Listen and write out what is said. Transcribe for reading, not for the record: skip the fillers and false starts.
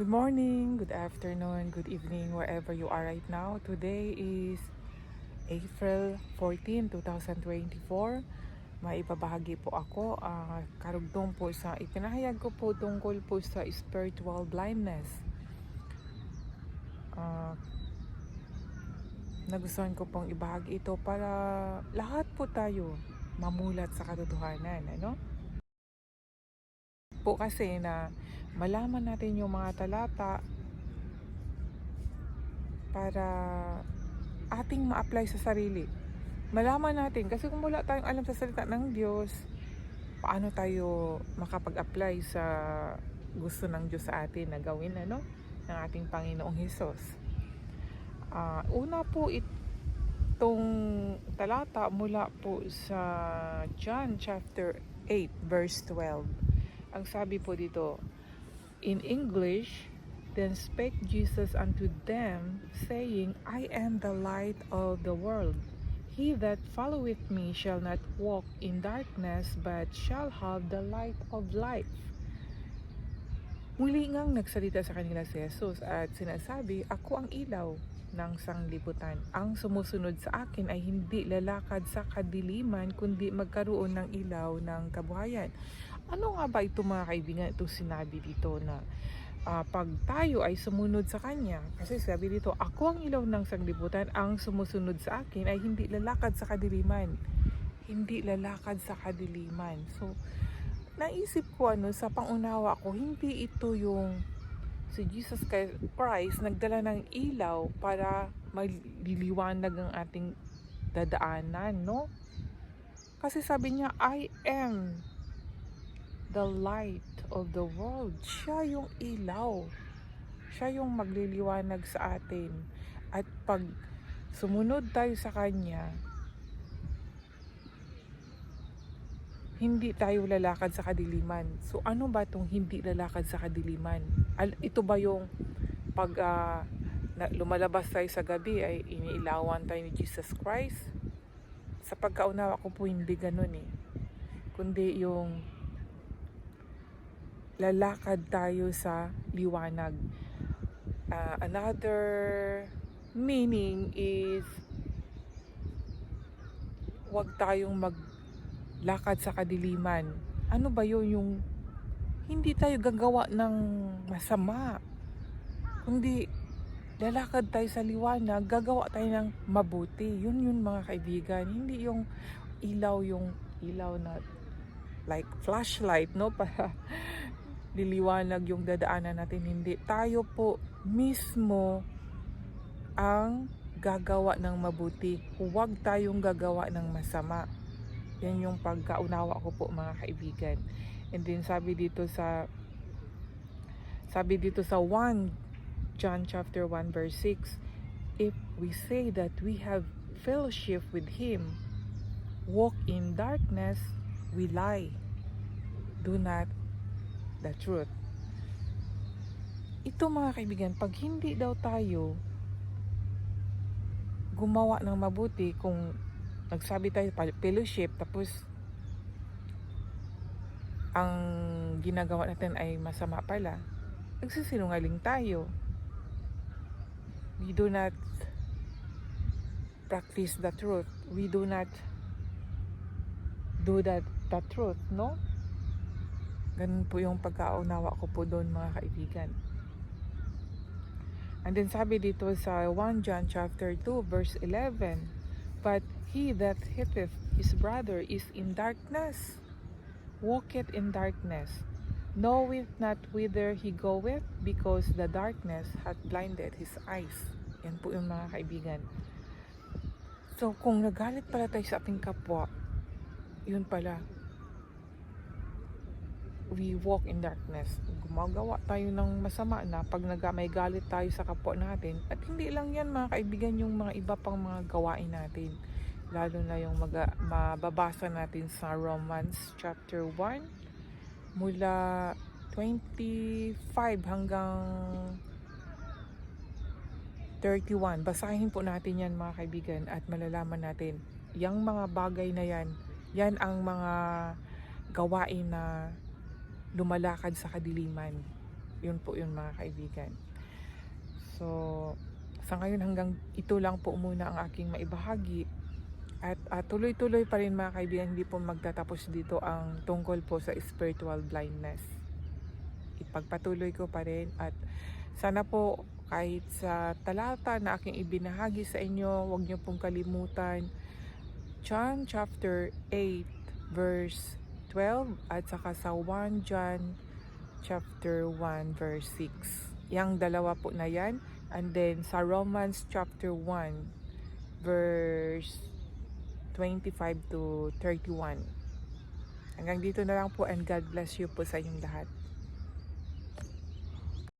Good morning, good afternoon, good evening, wherever you are right now. Today is April 14, 2024. Maibabahagi po ako karugtong po sa ipinahayag ko po tungkol po sa spiritual blindness. Nagustuhan ko pong ibahagi ito para lahat po tayo mamulat sa katotohanan. Po kasi na malaman natin yung mga talata para ating ma-apply sa sarili. Malaman natin, kasi kung wala tayong alam sa salita ng Diyos, paano tayo makapag-apply sa gusto ng Diyos sa atin na gawin, ng ating Panginoong Hesus. Una po itong talata mula po sa John chapter 8 verse 12. Ang sabi po dito, in English, then spake Jesus unto them, saying, I am the light of the world. He that followeth me shall not walk in darkness, but shall have the light of life. Muli ngang nagsalita sa kanila si Jesus at sinasabi, ako ang ilaw ng sanglibutan. Ang sumusunod sa akin ay hindi lalakad sa kadiliman, kundi magkaroon ng ilaw ng kabuhayan. Ano nga ba ito mga kaibigan? Ito sinabi dito na pag tayo ay sumunod sa Kanya, kasi sabi dito, ako ang ilaw ng sanglibutan, ang sumusunod sa akin ay hindi lalakad sa kadiliman. Hindi lalakad sa kadiliman. So, naisip ko sa pangunawa ko, hindi ito yung si Jesus Christ nagdala ng ilaw para maliliwanag ang ating dadaanan, no? Kasi sabi niya, I am the light of the world. Siya yung ilaw. Siya yung magliliwanag sa atin. At pag sumunod tayo sa Kanya, hindi tayo lalakad sa kadiliman. So ano ba itong hindi lalakad sa kadiliman? Ito ba yung pag lumalabas tayo sa gabi ay iniilawan tayo ni Jesus Christ? Sa pagkaunawa ko po hindi ganun kundi yung lalakad tayo sa liwanag. Another meaning is huwag tayong maglakad sa kadiliman. Ano ba yun? Yung hindi tayo gagawa ng masama, kundi lalakad tayo sa liwanag, gagawa tayo ng mabuti. Yun mga kaibigan. Hindi yung ilaw na like flashlight, no? Para liliwanag yung dadaanan natin. Hindi. Tayo po mismo ang gagawa ng mabuti. Huwag tayong gagawa ng masama. Yan yung pagkaunawa ko po mga kaibigan. And then sabi dito sa 1 John chapter 1 verse 6, if we say that we have fellowship with Him, walk in darkness, we lie, do not the truth. Ito mga kaibigan, pag hindi daw tayo gumawa ng mabuti, kung nagsabi tayo fellowship tapos ang ginagawa natin ay masama pala, nagsisinungaling tayo. We do not practice the truth. We do not do the truth, no? Ganun po yung pagkaunawa ko po doon mga kaibigan. And then sabi dito sa 1 John chapter 2 verse 11, but he that hateth his brother is in darkness, walketh in darkness, knoweth not whither he goeth, because the darkness hath blinded his eyes. Yan po yung mga kaibigan. So kung nagalit pala tayo sa ating kapwa, yun pala, we walk in darkness. Gumagawa tayo ng masama na pag may galit tayo sa kapwa natin. At hindi lang yan mga kaibigan, yung mga iba pang mga gawain natin. Lalo na yung mababasa natin sa Romans chapter 1 mula 25 hanggang 31. Basahin po natin yan mga kaibigan at malalaman natin. Yang mga bagay na yan ang mga gawain na lumalakad sa kadiliman. Yun po yun mga kaibigan. So, sa ngayon hanggang ito lang po muna ang aking maibahagi. At tuloy-tuloy pa rin mga kaibigan, hindi po magtatapos dito ang tungkol po sa spiritual blindness. Ipagpatuloy ko pa rin at sana po kahit sa talata na aking ibinahagi sa inyo, huwag niyo pong kalimutan John chapter 8 verse 12 at saka sa 1 John chapter 1 verse 6. Yang dalawa po na yan. And then sa Romans chapter 1 verse 25 to 31. Hanggang dito na lang po and God bless you po sa inyong lahat.